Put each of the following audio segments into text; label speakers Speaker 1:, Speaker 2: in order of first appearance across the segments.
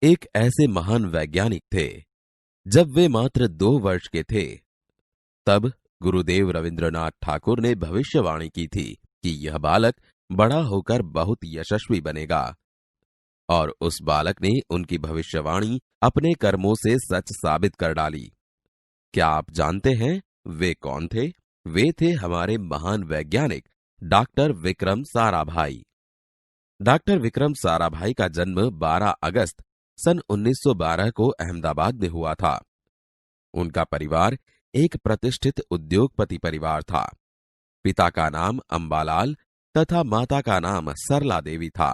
Speaker 1: एक ऐसे महान वैज्ञानिक थे। जब वे मात्र 2 वर्ष के थे, तब गुरुदेव रविंद्रनाथ ठाकुर ने भविष्यवाणी की थी कि यह बालक बड़ा होकर बहुत यशस्वी बनेगा। और उस बालक ने उनकी भविष्यवाणी अपने कर्मों से सच साबित कर डाली। क्या आप जानते हैं वे कौन थे? वे थे हमारे महान वैज्ञानिक डॉक्टर विक्रम साराभाई। डॉक्टर विक्रम साराभाई का जन्म 12 अगस्त सन 1912 को अहमदाबाद में हुआ था। उनका परिवार एक प्रतिष्ठित उद्योगपति परिवार था। पिता का नाम अंबालाल तथा माता का नाम सरला देवी था।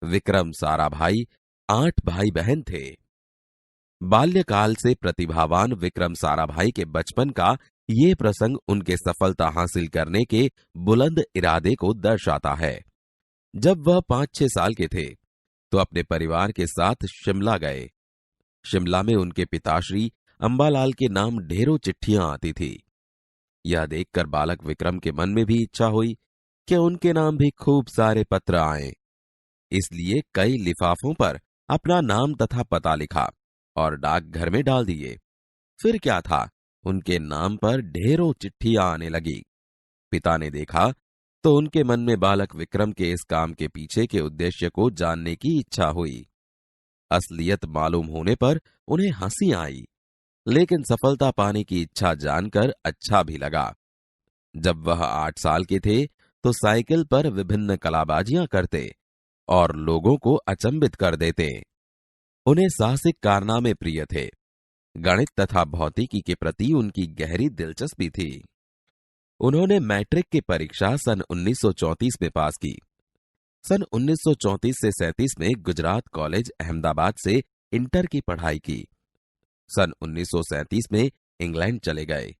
Speaker 1: विक्रम साराभाई 8 भाई बहन थे। बाल्यकाल से प्रतिभावान विक्रम साराभाई के बचपन का ये प्रसंग उनके सफलता हासिल करने के बुलंद इरादे को दर्शाता है। जब वह 5-6 साल के थे तो अपने परिवार के साथ शिमला गए। शिमला में उनके पिताश्री अंबालाल के नाम ढेरों चिट्ठियां आती थी। यह देखकर बालक विक्रम के मन में भी इच्छा हुई कि उनके नाम भी खूब सारे पत्र आएं। इसलिए कई लिफाफों पर अपना नाम तथा पता लिखा और डाकघर में डाल दिए। फिर क्या था, उनके नाम पर ढेरों चिट्ठियां आने लगी। पिता ने देखा तो उनके मन में बालक विक्रम के इस काम के पीछे के उद्देश्य को जानने की इच्छा हुई। असलियत मालूम होने पर उन्हें हंसी आई, लेकिन सफलता पाने की इच्छा जानकर अच्छा भी लगा। जब वह 8 साल के थे तो साइकिल पर विभिन्न कलाबाजियां करते और लोगों को अचंभित कर देते। उन्हें साहसिक कारनामे प्रिय थे। गणित तथा भौतिकी के प्रति उनकी गहरी दिलचस्पी थी। उन्होंने मैट्रिक की परीक्षा सन 1934 में पास की। सन 1934 से 37 में गुजरात कॉलेज अहमदाबाद से इंटर की पढ़ाई की। सन 1937 में इंग्लैंड चले गए।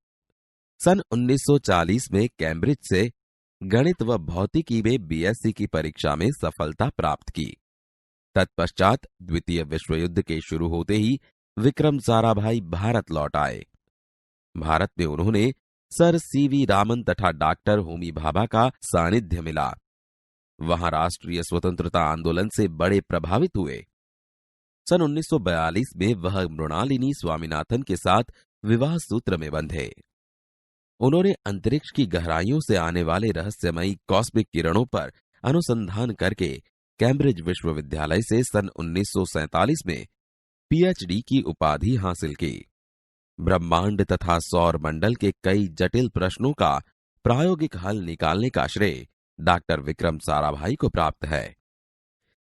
Speaker 1: सन 1940 में कैम्ब्रिज से गणित व भौतिकी में बीएससी की परीक्षा में सफलता प्राप्त की। तत्पश्चात द्वितीय विश्व युद्ध के शुरू होते ही विक्रम साराभाई भारत लौट आए। भारत में उन्होंने सर सीवी रामन तथा डॉक्टर होमी भाभा का सानिध्य मिला। वहां राष्ट्रीय स्वतंत्रता आंदोलन से बड़े प्रभावित हुए। सन 1942 में वह मृणालिनी स्वामीनाथन के साथ विवाह सूत्र में बंधे। उन्होंने अंतरिक्ष की गहराइयों से आने वाले रहस्यमयी कॉस्मिक किरणों पर अनुसंधान करके कैम्ब्रिज विश्वविद्यालय से सन 1947 में पीएचडी की उपाधि हासिल की। ब्रह्मांड तथा सौर मंडल के कई जटिल प्रश्नों का प्रायोगिक हल निकालने का श्रेय डॉक्टर विक्रम साराभाई को प्राप्त है।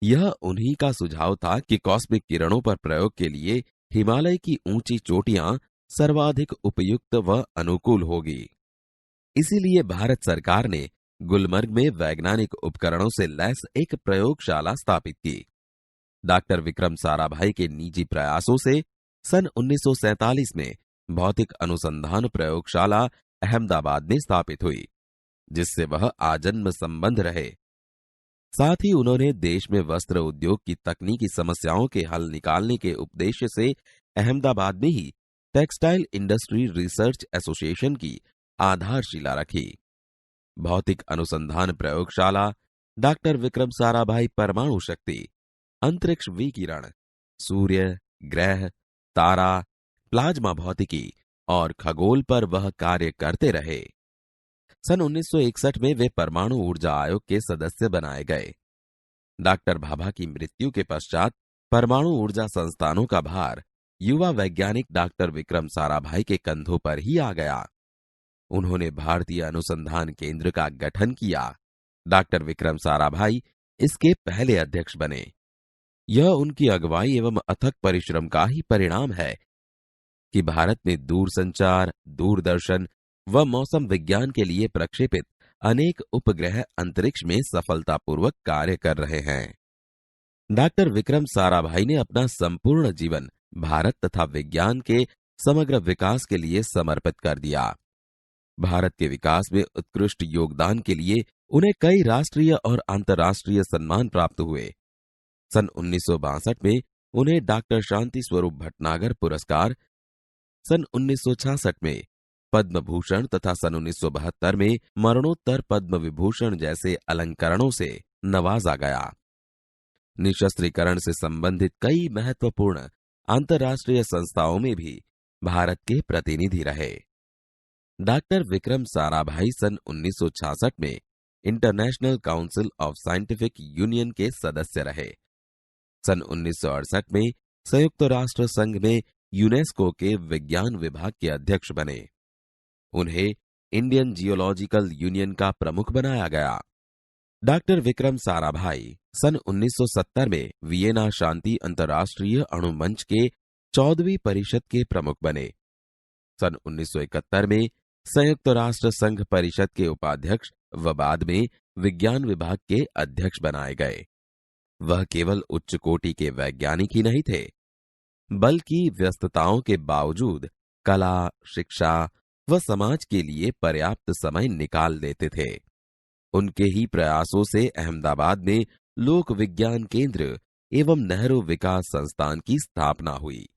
Speaker 1: यह उन्हीं का सुझाव था कि कॉस्मिक किरणों पर प्रयोग के लिए हिमालय की ऊंची चोटियां सर्वाधिक उपयुक्त व अनुकूल होगी। इसीलिए भारत सरकार ने गुलमर्ग में वैज्ञानिक उपकरणों से लैस एक प्रयोगशाला स्थापित की। डॉक्टर विक्रम साराभाई के निजी प्रयासों से सन 1947 में भौतिक अनुसंधान प्रयोगशाला अहमदाबाद में स्थापित हुई, जिससे वह आजन्म संबंध रहे। साथ ही उन्होंने देश में वस्त्र उद्योग की तकनीकी समस्याओं के हल निकालने के उद्देश्य से अहमदाबाद में ही टेक्सटाइल इंडस्ट्री रिसर्च एसोसिएशन की आधारशिला रखी। भौतिक अनुसंधान प्रयोगशाला डॉक्टर विक्रम साराभाई परमाणु शक्ति, अंतरिक्ष विकिरण, सूर्य, ग्रह, तारा, प्लाज्मा भौतिकी और खगोल पर वह कार्य करते रहे। सन 1961 में वे परमाणु ऊर्जा आयोग के सदस्य बनाए गए। डॉक्टर भाभा की मृत्यु के पश्चात परमाणु ऊर्जा संस्थानों का भार युवा वैज्ञानिक डॉक्टर विक्रम साराभाई के कंधों पर ही आ गया। उन्होंने भारतीय अनुसंधान केंद्र का गठन किया। डॉक्टर विक्रम साराभाई इसके पहले अध्यक्ष बने। यह उनकी अगुवाई एवं अथक परिश्रम का ही परिणाम है कि भारत में दूरसंचार, दूरदर्शन व मौसम विज्ञान के लिए प्रक्षेपित अनेक उपग्रह अंतरिक्ष में सफलतापूर्वक कार्य कर रहे हैं। डॉक्टर विक्रम साराभाई ने अपना संपूर्ण जीवन भारत तथा विज्ञान के समग्र विकास के लिए समर्पित कर दिया। भारत के विकास में उत्कृष्ट योगदान के लिए उन्हें कई राष्ट्रीय और अंतर्राष्ट्रीय सम्मान प्राप्त हुए। सन 1962 में उन्हें डॉक्टर शांति स्वरूप भटनागर पुरस्कार, सन 1966 में पद्म भूषण तथा सन 1972 में मरणोत्तर पद्म विभूषण जैसे अलंकरणों से नवाजा गया। निशस्त्रीकरण से संबंधित कई महत्वपूर्ण अंतर्राष्ट्रीय संस्थाओं में भी भारत के प्रतिनिधि रहे। डॉक्टर विक्रम साराभाई सन 1966 में international council of scientific union के सदस्य रहे। सन 1968 में संयुक्त राष्ट्र संघ में यूनेस्को के विज्ञान विभाग के अध्यक्ष बने। उन्हें इंडियन जियोलॉजिकल यूनियन का प्रमुख बनाया गया। डॉक्टर विक्रम साराभाई सन 1970 में वियना शांति अंतर्राष्ट्रीय अणु मंच के 14वीं परिषद के प्रमुख बने। सन 1971 में संयुक्त राष्ट्र संघ परिषद के उपाध्यक्ष व बाद में विज्ञान विभाग के अध्यक्ष बनाए गए। वह केवल उच्च कोटि के वैज्ञानिक ही नहीं थे, बल्कि व्यस्तताओं के बावजूद कला, शिक्षा व समाज के लिए पर्याप्त समय निकाल देते थे। उनके ही प्रयासों से अहमदाबाद में लोक विज्ञान केंद्र एवं नेहरू विकास संस्थान की स्थापना हुई।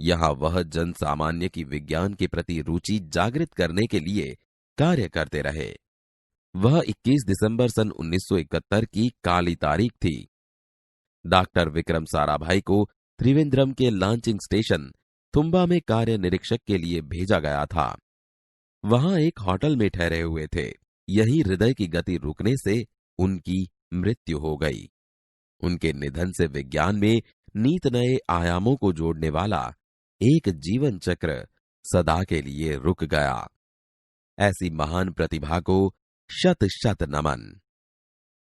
Speaker 1: यहां वह जन सामान्य की विज्ञान के प्रति रुचि जागृत करने के लिए कार्य करते रहे। वह 21 दिसंबर सन 1971 की काली तारीख थी। डॉक्टर विक्रम साराभाई को त्रिवेंद्रम के लॉन्चिंग स्टेशन तुम्बा में कार्य निरीक्षक के लिए भेजा गया था। वहां एक होटल में ठहरे हुए थे। यही हृदय की गति रुकने से उनकी मृत्यु हो गई। उनके निधन से विज्ञान में नीत नए आयामों को जोड़ने वाला एक जीवन चक्र सदा के लिए रुक गया। ऐसी महान प्रतिभा को शत शत नमन।